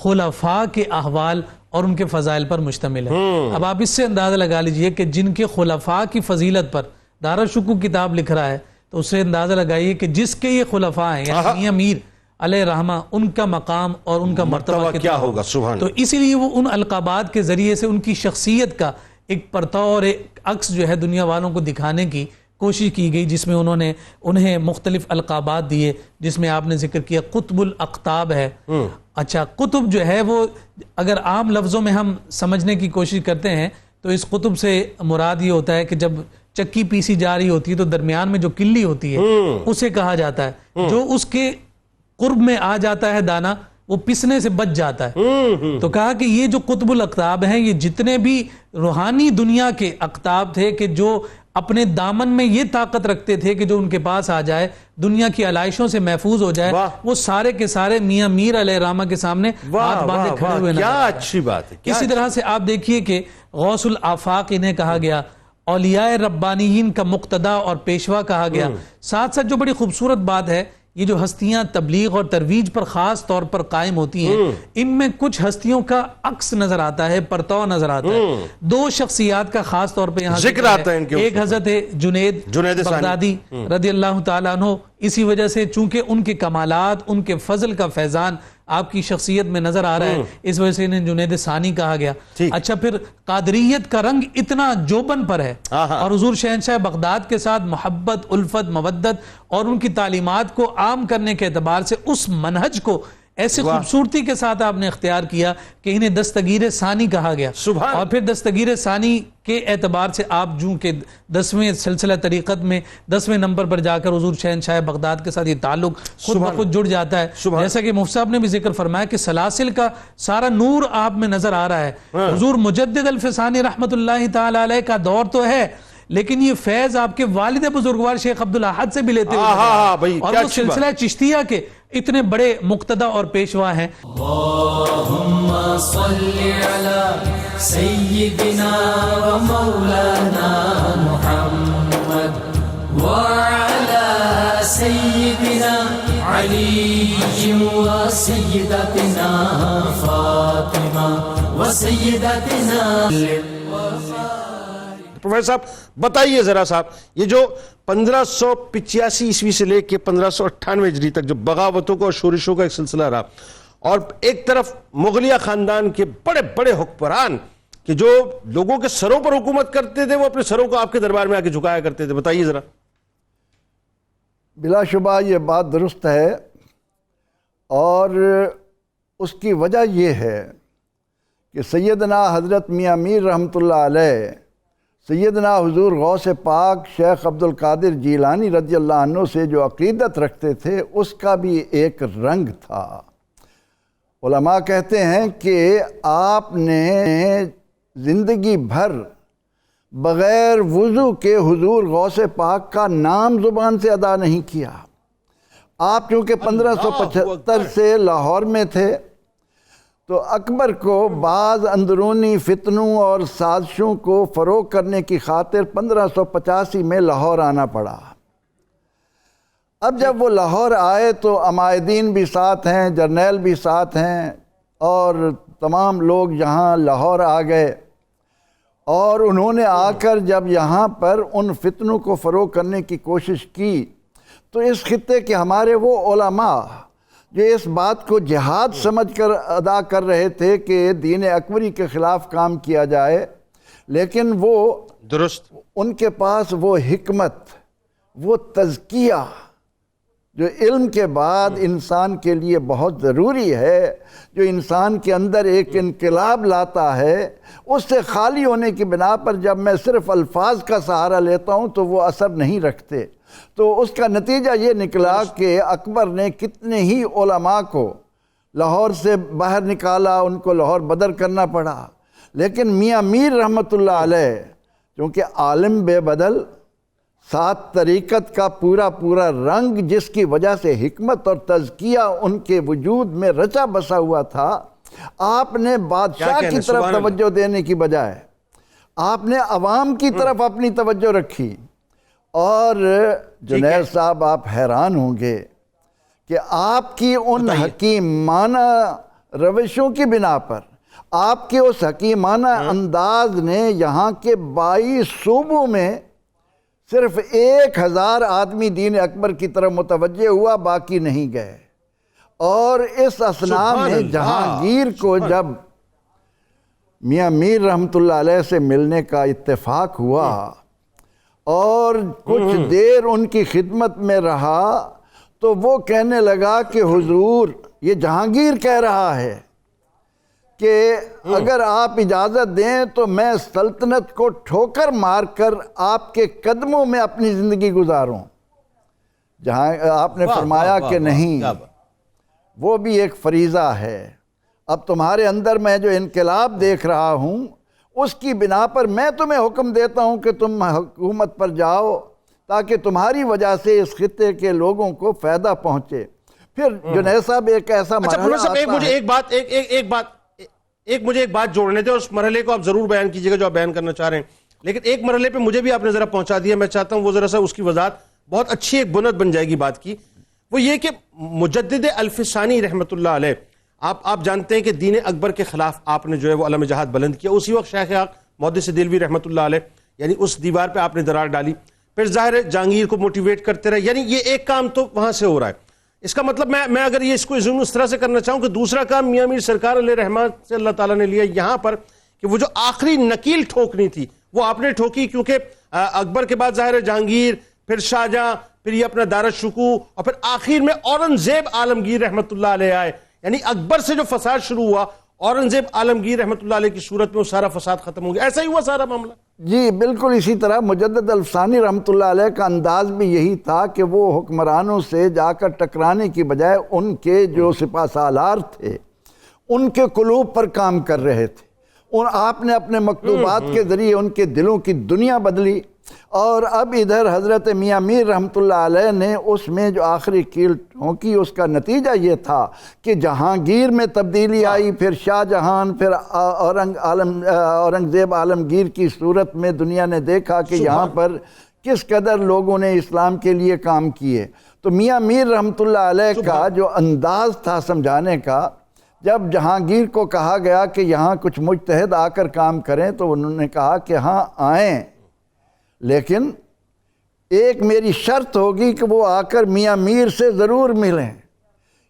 Speaker 5: خلفاء کے احوال اور ان کے فضائل پر مشتمل ہے. اب آپ اس سے اندازہ لگا لیجئے کہ جن کے خلفاء کی فضیلت پر دار الشکوہ کتاب لکھ رہا ہے تو اس سے اندازہ لگائیے کہ جس کے یہ خلفاء ہیں یعنی میاں میر علیہ رحمہ, ان کا مقام اور ان کا مرتبہ کیا ہوگا. تو اسی لیے وہ ان القابات کے ذریعے سے ان کی شخصیت کا ایک پرتو اور ایک عکس جو ہے دنیا والوں کو دکھانے کی کوشش کی گئی, جس میں انہیں مختلف القابات دیے, جس میں آپ نے ذکر کیا قطب الاقطاب ہے. اچھا قطب جو ہے وہ اگر عام لفظوں میں ہم سمجھنے کی کوشش کرتے ہیں تو اس قطب سے مراد یہ ہوتا ہے کہ جب چکی پیسی جا رہی ہوتی ہے تو درمیان میں جو کلی ہوتی ہے اسے کہا جاتا ہے, جو اس کے قرب میں آ جاتا ہے دانا وہ پسنے سے بچ جاتا ہے. تو کہا کہ یہ جو قطب الاقطاب ہیں یہ جتنے بھی روحانی دنیا کے اقطاب تھے کہ جو اپنے دامن میں یہ طاقت رکھتے تھے کہ جو ان کے پاس آ جائے دنیا کی علائشوں سے محفوظ ہو جائے, وہ سارے کے سارے میاں میر علیہ رحمہ کے سامنے ہاتھ باندھے کھڑے ہوئے نظر آتے ہیں.
Speaker 2: اچھی بات ہے.
Speaker 5: اسی طرح سے آپ دیکھیے کہ غوث الآفاق انہیں کہا گیا, اولیاء ربانیین کا مقتدا اور پیشوا کہا گیا. ساتھ ساتھ جو بڑی خوبصورت بات ہے, یہ جو ہستیاں تبلیغ اور ترویج پر خاص طور پر قائم ہوتی ہیں ان میں کچھ ہستیوں کا عکس نظر آتا ہے, پرتو نظر آتا ہے. دو شخصیات کا خاص طور پہ یہاں
Speaker 2: ذکر آتا ہے,
Speaker 5: ایک حضرت جنید بغدادی رضی اللہ تعالیٰ عنہ, اسی وجہ سے چونکہ ان کے کمالات ان کے فضل کا فیضان آپ کی شخصیت میں نظر آ رہا ہے, اس وجہ سے انہیں جنید ثانی کہا گیا. اچھا پھر قادریت کا رنگ اتنا جوبن پر ہے, اور حضور شہنشاہ بغداد کے ساتھ محبت الفت مودت اور ان کی تعلیمات کو عام کرنے کے اعتبار سے اس منہج کو ایسی خوبصورتی کے ساتھ آپ نے اختیار کیا کہ انہیں دستگیر ثانی کہا گیا. اور پھر دستگیر ثانی کے اعتبار سے آپ جو کہ 10ویں سلسلہ طریقت میں 10ویں نمبر پر جا کر حضور شہنشاہ بغداد کے ساتھ یہ تعلق خود بخود جڑ جاتا ہے. جیسا کہ مفتی صاحب نے بھی ذکر فرمایا کہ سلاسل کا سارا نور آپ میں نظر آ رہا ہے. حضور مجدد الفسانی رحمت اللہ تعالی علیہ کا دور تو ہے، لیکن یہ فیض آپ کے والد بزرگوار شیخ عبدالاحد سے بھی لیتے ہوئے اور وہ سلسلہ چشتیہ کے اتنے بڑے مقتدی اور پیشوا ہیں.
Speaker 1: اللہم صلی علی سیدنا و مولانا محمد وعلی سیدنا علی و سیدتنا فاطمہ و سیدتنا.
Speaker 2: پروفیسر صاحب بتائیے ذرا صاحب، یہ جو 1585 عیسوی سے لے کے 1598 ہجری تک جو بغاوتوں کو اور شورشوں کا ایک سلسلہ رہا، اور ایک طرف مغلیہ خاندان کے بڑے بڑے حکمران کہ جو لوگوں کے سروں پر حکومت کرتے تھے، وہ اپنے سروں کو آپ کے دربار میں آ کے جھکایا کرتے تھے، بتائیے ذرا.
Speaker 3: بلا شبہ یہ بات درست ہے، اور اس کی وجہ یہ ہے کہ سیدنا حضرت میاں میر رحمۃ اللہ علیہ سیدنا حضور غوث پاک شیخ عبدالقادر جیلانی رضی اللہ عنہ سے جو عقیدت رکھتے تھے، اس کا بھی ایک رنگ تھا. علماء کہتے ہیں کہ آپ نے زندگی بھر بغیر وضو کے حضور غوث پاک کا نام زبان سے ادا نہیں کیا. آپ چونکہ 1575 سے لاہور میں تھے، تو اکبر کو بعض اندرونی فتنوں اور سازشوں کو فروغ کرنے کی خاطر 1585 میں لاہور آنا پڑا. اب جب وہ لاہور آئے تو عمائدین بھی ساتھ ہیں، جرنیل بھی ساتھ ہیں، اور تمام لوگ یہاں لاہور آ گئے، اور انہوں نے آ کر جب یہاں پر ان فتنوں کو فروغ کرنے کی کوشش کی، تو اس خطے کے ہمارے وہ علماء جو اس بات کو جہاد سمجھ کر ادا کر رہے تھے کہ دین اکبری کے خلاف کام کیا جائے، لیکن وہ
Speaker 2: درست
Speaker 3: ان کے پاس وہ حکمت، وہ تزکیہ جو علم کے بعد انسان کے لیے بہت ضروری ہے، جو انسان کے اندر ایک انقلاب لاتا ہے، اس سے خالی ہونے کی بنا پر جب میں صرف الفاظ کا سہارا لیتا ہوں تو وہ اثر نہیں رکھتے. تو اس کا نتیجہ یہ نکلا کہ اکبر نے کتنے ہی علماء کو لاہور سے باہر نکالا، ان کو لاہور بدر کرنا پڑا. لیکن میاں میر رحمۃ اللہ علیہ چونکہ عالم بے بدل، سات طریقت کا پورا رنگ جس کی وجہ سے حکمت اور تزکیہ ان کے وجود میں رچا بسا ہوا تھا، آپ نے بادشاہ کی طرف توجہ دینے کی بجائے آپ نے عوام کی طرف اپنی توجہ رکھی. اور جنید صاحب آپ حیران ہوں گے کہ آپ کی ان حکیمانہ روشوں کی بنا پر، آپ کے اس حکیمانہ انداز نے یہاں کے 22 صوبوں میں صرف 1000 آدمی دین اکبر کی طرف متوجہ ہوا، باقی نہیں گئے. اور اس اثناء میں جہانگیر کو جب میاں میر رحمۃ اللہ علیہ سے ملنے کا اتفاق ہوا اور کچھ دیر ان کی خدمت میں رہا، تو وہ کہنے لگا کہ حضور، یہ جہانگیر کہہ رہا ہے کہ اگر آپ اجازت دیں تو میں سلطنت کو ٹھوکر مار کر آپ کے قدموں میں اپنی زندگی گزاروں. جہاں آپ نے فرمایا کہ نہیں، وہ بھی ایک فریضہ ہے. اب تمہارے اندر میں جو انقلاب دیکھ رہا ہوں، اس کی بنا پر میں تمہیں حکم دیتا ہوں کہ تم حکومت پر جاؤ، تاکہ تمہاری وجہ سے اس خطے کے لوگوں کو فائدہ پہنچے. پھر جنید صاحب ایک ایسا مرحلہ آتا ہے.
Speaker 2: مجھے ایک بات جوڑنے دیں، اس مرحلے کو آپ ضرور بیان کیجئے گا جو آپ بیان کرنا چاہ رہے ہیں، لیکن ایک مرحلے پہ مجھے بھی آپ نے ذرا پہنچا دیا، میں چاہتا ہوں وہ ذرا سا اس کی وضاحت بہت اچھی ایک بنیاد بن جائے گی بات کی. وہ یہ کہ مجدد الفسانی رحمت اللہ علیہ، آپ جانتے ہیں کہ دین اکبر کے خلاف آپ نے جو ہے وہ علم جہاد بلند کیا. اسی وقت شیخ حق محدث دہلوی رحمت اللہ علیہ، یعنی اس دیوار پہ آپ نے درار ڈالی. پھر ظاہر ہے جہانگیر کو موٹیویٹ کرتے رہے، یعنی یہ ایک کام تو وہاں سے ہو رہا ہے. اس کا مطلب میں اگر یہ اس کو اس طرح سے کرنا چاہوں کہ دوسرا کام میاں میر سرکار علیہ رحمت سے اللہ تعالیٰ نے لیا یہاں پر، کہ وہ جو آخری نکیل ٹھوکنی تھی وہ آپ نے ٹھوکی، کیونکہ اکبر کے بعد ظاہر ہے جہانگیر، پھر شاہجہاں، پھر یہ اپنا دارالشکوہ، اور پھر آخر میں اورنگزیب عالمگیر رحمت اللہ علیہ آئے. یعنی اکبر سے جو فساد شروع ہوا اورنگزیب عالمگیر رحمۃ اللہ علیہ کی صورت میں وہ سارا فساد ختم ہو گیا. ایسا ہی ہوا سارا معاملہ.
Speaker 3: جی بالکل اسی طرح مجدد الفسانی رحمۃ اللہ علیہ کا انداز بھی یہی تھا کہ وہ حکمرانوں سے جا کر ٹکرانے کی بجائے ان کے جو سپہ سالار تھے ان کے قلوب پر کام کر رہے تھے. آپ نے اپنے مکتوبات کے ذریعے ان کے دلوں کی دنیا بدلی. اور اب ادھر حضرت میاں میر رحمۃ اللہ علیہ نے اس میں جو آخری کیل ٹھونکی اس کا نتیجہ یہ تھا کہ جہانگیر میں تبدیلی آئی, پھر شاہ جہان, پھر اورنگزیب عالمگیر کی صورت میں دنیا نے دیکھا کہ یہاں پر کس قدر لوگوں نے اسلام کے لیے کام کیے. تو میاں میر رحمۃ اللہ علیہ کا جو انداز تھا سمجھانے کا, جب جہانگیر کو کہا گیا کہ یہاں کچھ مجتہد آ کر کام کریں تو انہوں نے کہا کہ ہاں آئیں, لیکن ایک میری شرط ہوگی کہ وہ آ کر میاں میر سے ضرور ملیں.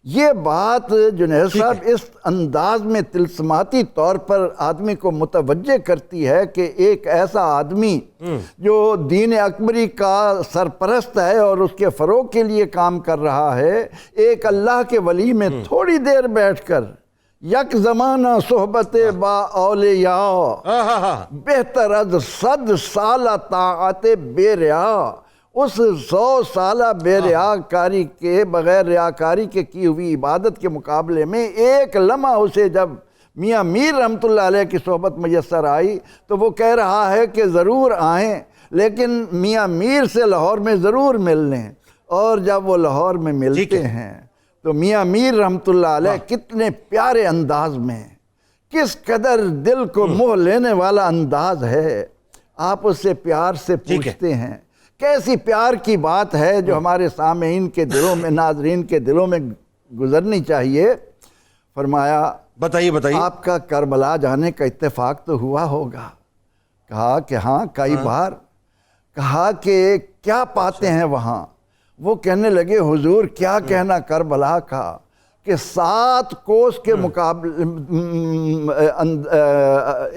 Speaker 3: یہ بات جنید صاحب اس انداز میں تلسماتی طور پر آدمی کو متوجہ کرتی ہے کہ ایک ایسا آدمی جو دین اکبری کا سرپرست ہے اور اس کے فروغ کے لیے کام کر رہا ہے, ایک اللہ کے ولی میں تھوڑی دیر بیٹھ کر یک زمانہ صحبت با اولیاء بہتر از 100 سالہ طاعت بے ریا. اس 100 سالہ بے ریاکاری کے بغیر ریاکاری کے کی ہوئی عبادت کے مقابلے میں ایک لمحہ اسے جب میاں میر رحمۃ اللہ علیہ کی صحبت میسر آئی تو وہ کہہ رہا ہے کہ ضرور آئیں, لیکن میاں میر سے لاہور میں ضرور مل لیں. اور جب وہ لاہور میں ملتے ہیں تو میاں میر رحمۃ اللہ علیہ کتنے پیارے انداز میں, کس قدر دل کو موہ لینے والا انداز ہے. آپ اس سے پیار سے پوچھتے ہیں, کیسی پیار کی بات ہے جو ہمارے سامعین کے دلوں میں, ناظرین کے دلوں میں گزرنی چاہیے. فرمایا
Speaker 2: بتائیے
Speaker 3: آپ کا کربلا جانے کا اتفاق تو ہوا ہوگا. کہا کہ ہاں کئی بار. کہا کہ کیا پاتے ہیں وہاں؟ وہ کہنے لگے حضور کیا کہنا کربلا کا کہ 7 کوس کے مقابلے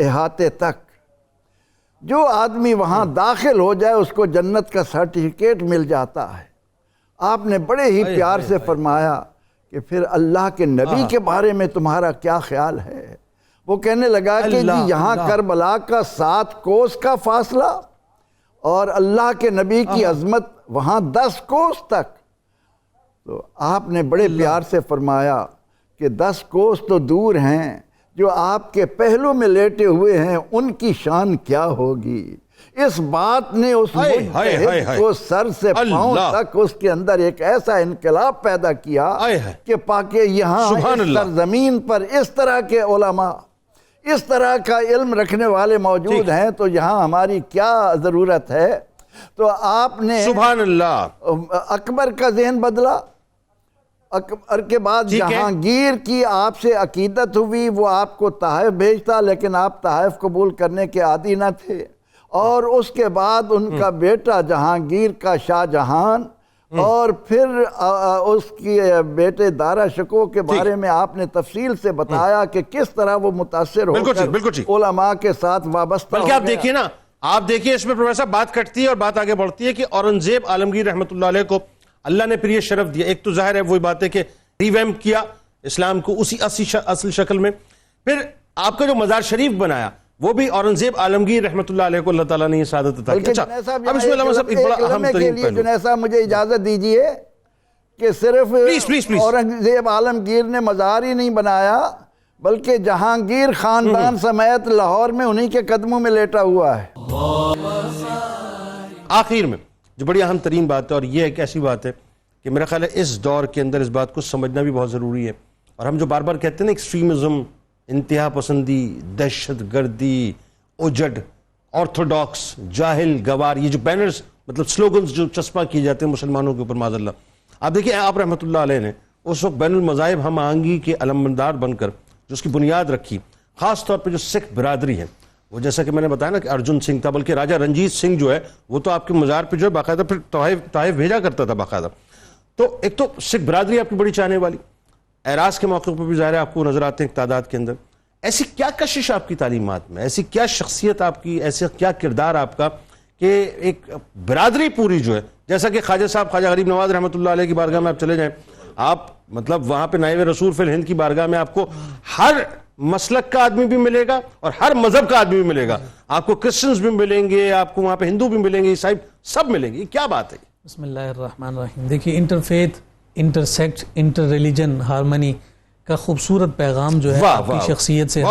Speaker 3: احاطے تک جو آدمی وہاں داخل ہو جائے اس کو جنت کا سرٹیفکیٹ مل جاتا ہے. آپ نے بڑے ہی پیار سے فرمایا کہ پھر اللہ کے نبی کے بارے میں تمہارا کیا خیال ہے؟ وہ کہنے لگا کہ جی یہاں کربلا کا 7 کوس کا فاصلہ اور اللہ کے نبی کی عظمت وہاں 10 کوس تک. تو آپ نے بڑے پیار سے فرمایا کہ 10 کوس تو دور ہیں, جو آپ کے پہلو میں لیٹے ہوئے ہیں ان کی شان کیا ہوگی. اس بات نے اس مجتہد کو سر سے پاؤں تک اس کے اندر ایک ایسا انقلاب پیدا کیا کہ پاکہ یہاں سرزمین پر اس طرح کے علماء, اس طرح کا علم رکھنے والے موجود ہیں تو یہاں ہماری کیا ضرورت ہے. تو آپ نے
Speaker 2: سبحان اللہ
Speaker 3: اکبر کا ذہن بدلا. اکبر کے بعد جہانگیر کی آپ سے عقیدت ہوئی, وہ آپ کو تحائف بھیجتا لیکن آپ تحائف قبول کرنے کے عادی نہ تھے. اور اس کے بعد ان کا بیٹا جہانگیر کا شاہ جہان, اور پھر اس کی بیٹے دارا شکوہ کے بارے میں آپ نے تفصیل سے بتایا کہ کس طرح وہ متاثر ہو کر علماء کے ساتھ وابستہ ہو گیا.
Speaker 2: آپ دیکھیے نا, آپ دیکھیے اس میں پروفیسر بات کٹتی ہے اور بات آگے بڑھتی ہے کہ اورنگزیب عالمگیر رحمۃ اللہ علیہ کو اللہ نے پھر یہ شرف دیا. ایک تو ظاہر ہے وہی بات ہے کہ ریویمپ کیا اسلام کو اسی اصل شکل میں. پھر آپ کا جو مزار شریف بنایا وہ بھی اورنگزیب عالمگیر رحمۃ اللہ علیہ کو اللہ تعالیٰ نے یہ سعادت عطا کی. اب اس میں علامہ صاحب ایک بڑا اہم ترین پہلو.
Speaker 3: جنید صاحب مجھے اجازت دیجئے کہ صرف اورنگزیب عالمگیر نے مزار ہی نہیں بنایا بلکہ جہانگیر خاندان سمیت لاہور میں انہی کے قدموں میں لیٹا ہوا ہے.
Speaker 2: آخر میں جو بڑی اہم ترین بات ہے, اور یہ ایک ایسی بات ہے کہ میرا خیال ہے اس دور کے اندر اس بات کو سمجھنا بھی بہت ضروری ہے. اور ہم جو بار بار کہتے ہیں نا ایکسٹریمزم, انتہا پسندی, دہشت گردی, اجڑ, آرتھوڈاکس, جاہل, گوار, یہ جو بینرز مطلب سلوگنز جو چسپاں کیے جاتے ہیں مسلمانوں کے اوپر معاذ اللہ. آپ دیکھیں آپ رحمۃ اللہ علیہ نے اس وقت بین المذاہب ہم آہنگی کے علمبردار بن کر جو اس کی بنیاد رکھی, خاص طور پہ جو سکھ برادری ہے, وہ جیسا کہ میں نے بتایا نا کہ ارجن سنگھ تھا, بلکہ راجہ رنجیت سنگھ جو ہے وہ تو آپ کے مزار پہ جو ہے باقاعدہ پھر طائف بھیجا کرتا تھا باقاعدہ. تو ایک تو سکھ برادری آپ کی بڑی چاہنے والی, اعراض کے موقع پر بھی ظاہر ہے آپ کو نظر آتے ہیں تعداد کے اندر. ایسی کیا کشش آپ کی تعلیمات میں, ایسی کیا شخصیت آپ کی, ایسا کیا کردار آپ کا کہ ایک برادری پوری جو ہے, جیسا کہ خواجہ صاحب خواجہ غریب نواز رحمۃ اللہ علیہ کی بارگاہ میں آپ چلے جائیں, آپ مطلب وہاں پہ نائب رسول فی الہند کی بارگاہ میں آپ کو ہر مسلک کا آدمی بھی ملے گا اور ہر مذہب کا آدمی بھی ملے گا. آپ کو کرسچنز بھی ملیں گے, آپ کو وہاں پہ ہندو بھی ملیں گے, عیسائی سب ملیں گے. یہ کیا بات ہے؟
Speaker 5: بسم اللہ الرحمن الرحیم. دیکھیے inter faith, inter sect, inter religion harmony کا خوبصورت پیغام جو ہے آپ کی شخصیت سے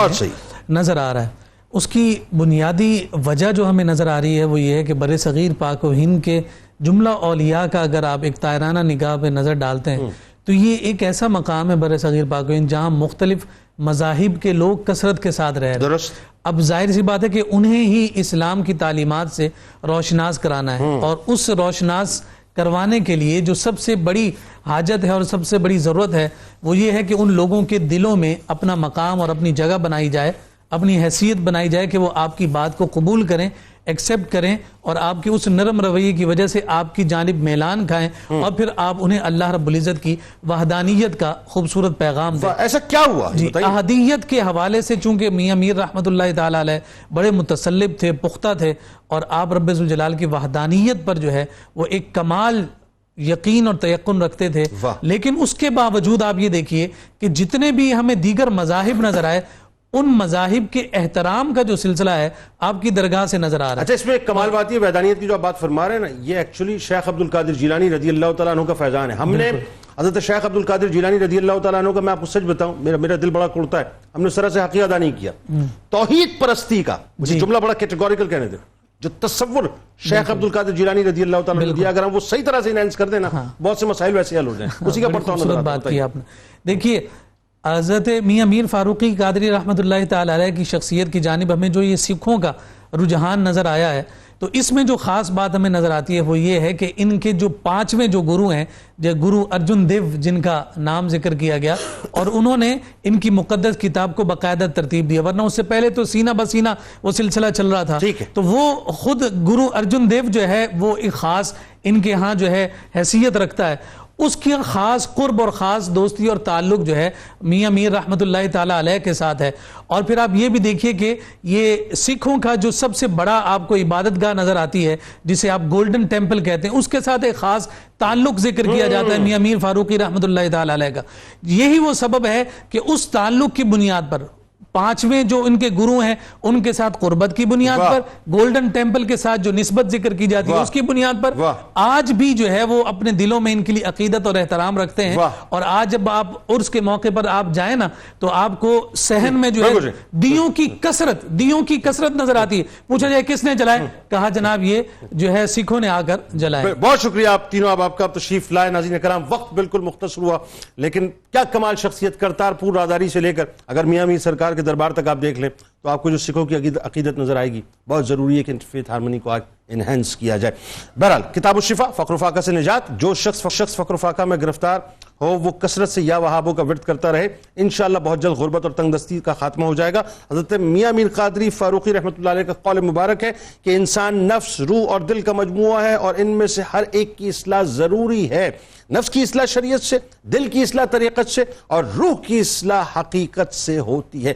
Speaker 5: نظر آ رہا ہے. اس کی بنیادی وجہ جو ہمیں نظر آ رہی ہے وہ یہ ہے کہ بر صغیر پاک و ہند کے جملہ اولیاء کا اگر آپ ایک طائرانہ نگاہ پہ نظر ڈالتے ہیں تو یہ ایک ایسا مقام ہے بر صغیر پاک و ہند جہاں مختلف مذاہب کے لوگ کثرت کے ساتھ رہ رہے ہیں. اب ظاہر سی بات ہے کہ انہیں ہی اسلام کی تعلیمات سے روشناس کرانا ہے, اور اس روشناس کروانے کے لیے جو سب سے بڑی حاجت ہے اور سب سے بڑی ضرورت ہے وہ یہ ہے کہ ان لوگوں کے دلوں میں اپنا مقام اور اپنی جگہ بنائی جائے, اپنی حیثیت بنائی جائے کہ وہ آپ کی بات کو قبول کریں, ایکسیپٹ کریں, اور آپ کی اس نرم رویے کی وجہ سے آپ کی جانب میلان کھائیں, اور پھر آپ انہیں اللہ رب العزت کی وحدانیت کا خوبصورت پیغام دیں.
Speaker 2: ایسا کیا ہوا؟
Speaker 5: جی, احدیت کے حوالے سے چونکہ میاں میر رحمۃ اللہ تعالی علیہ بڑے متسلب تھے, پختہ تھے, اور آپ رب ذوالجلال کی وحدانیت پر جو ہے وہ ایک کمال یقین اور تیقن رکھتے تھے. لیکن اس کے باوجود آپ یہ دیکھیے کہ جتنے بھی ہمیں دیگر مذاہب نظر آئے ان مذاہب کے احترام کا جو سلسلہ ہے آپ کی درگاہ سے نظر آ رہا ہے.
Speaker 2: اچھا, اس میں ایک کمال بات یہ وحدانیت کی جو آپ بات فرما رہے ہیں نا, یہ ایکچولی شیخ عبد القادر جیلانی رضی اللہ تعالیٰ عنہ کا فیضان ہے. ہم نے حضرت شیخ عبد القادر جیلانی رضی اللہ تعالیٰ عنہ کا, میں آپ کو سچ بتاؤں, میرا دل بڑا کڑتا ہے, ہم نے سرا سے حقیقت ادا نہیں کیا. توحید پرستی کا مجھے جملہ بڑا کیٹیگوریکل کہنے دے, جو تصور شیخ عبد القادر جیلانی رضی اللہ تعالیٰ عنہ دیا, اگر ہم وہ صحیح طرح سے انہینس کر دیں نا, بہت سے مسائل ویسے حل ہو جائیں. اسی کا پڑھتا ہوں
Speaker 5: بات کی آپ نے. دیکھیے حضرت میاں میر فاروقی قادری رحمۃ اللہ تعالی علیہ کی شخصیت کی جانب ہمیں جو یہ سکھوں کا رجحان نظر آیا ہے, تو اس میں جو خاص بات ہمیں نظر آتی ہے وہ یہ ہے کہ ان کے جو 5ویں جو گرو ہیں, جو گرو ارجن دیو جن کا نام ذکر کیا گیا, اور انہوں نے ان کی مقدس کتاب کو باقاعدہ ترتیب دیا, ورنہ اس سے پہلے تو سینہ بسینہ وہ سلسلہ چل رہا تھا. تو وہ خود گرو ارجن دیو جو ہے وہ ایک خاص ان کے ہاں جو ہے حیثیت رکھتا ہے. اس کی خاص قرب اور خاص دوستی اور تعلق جو ہے میاں میر رحمۃ اللہ تعالی علیہ کے ساتھ ہے. اور پھر آپ یہ بھی دیکھیے کہ یہ سکھوں کا جو سب سے بڑا آپ کو عبادت گاہ نظر آتی ہے جسے آپ گولڈن ٹیمپل کہتے ہیں, اس کے ساتھ ایک خاص تعلق ذکر کیا جاتا ہے میاں میر فاروقی رحمۃ اللہ تعالی علیہ کا. یہی وہ سبب ہے کہ اس تعلق کی بنیاد پر 5ویں جو ان کے گرو ہیں ان کے ساتھ قربت کی بنیاد پر, گولڈن ٹیمپل کے ساتھ جو نسبت ذکر کی جاتی ہے اس کی بنیاد پر آج بھی جو ہے وہ اپنے دلوں میں ان کے لیے عقیدت اور احترام رکھتے ہیں. اور آج جب آپ عرس کے موقع پر آپ جائیں نا تو آپ کو صحن میں جو ہے دیوں کی کثرت نظر آتی ہے. پوچھا جائے کس نے جلائے, کہا جناب یہ جو ہے سکھوں نے آ کر جلائے.
Speaker 2: بہت شکریہ آپ تینوں, آپ کا تشریف لائے. ناظرین کرام, وقت بالکل مختصر ہوا لیکن کیا کمال شخصیت, کرتارپور رازداری سے لے کر اگر میاں میر سرکار کے دربار تک آپ دیکھ لیں تو آپ کو جو سکھوں کی عقیدت نظر آئے گی. بہت ضروری ہے کہ انٹرفیتھ ہارمنی کو آج انہینس کیا جائے. بہرحال کتاب الشفا, فقر و فاقہ سے نجات. جو شخص فقر و فاقہ میں گرفتار ہو وہ کثرت سے یا وہابوں کا ورد کرتا رہے, انشاءاللہ بہت جلد غربت اور تنگ دستی کا خاتمہ ہو جائے گا. حضرت میاں میر قادری فاروقی رحمۃ اللہ علیہ کا قول مبارک ہے کہ انسان نفس, روح اور دل کا مجموعہ ہے اور ان میں سے ہر ایک کی اصلاح ضروری ہے. نفس کی اصلاح شریعت سے, دل کی اصلاح طریقت سے, اور روح کی اصلاح حقیقت سے ہوتی ہے.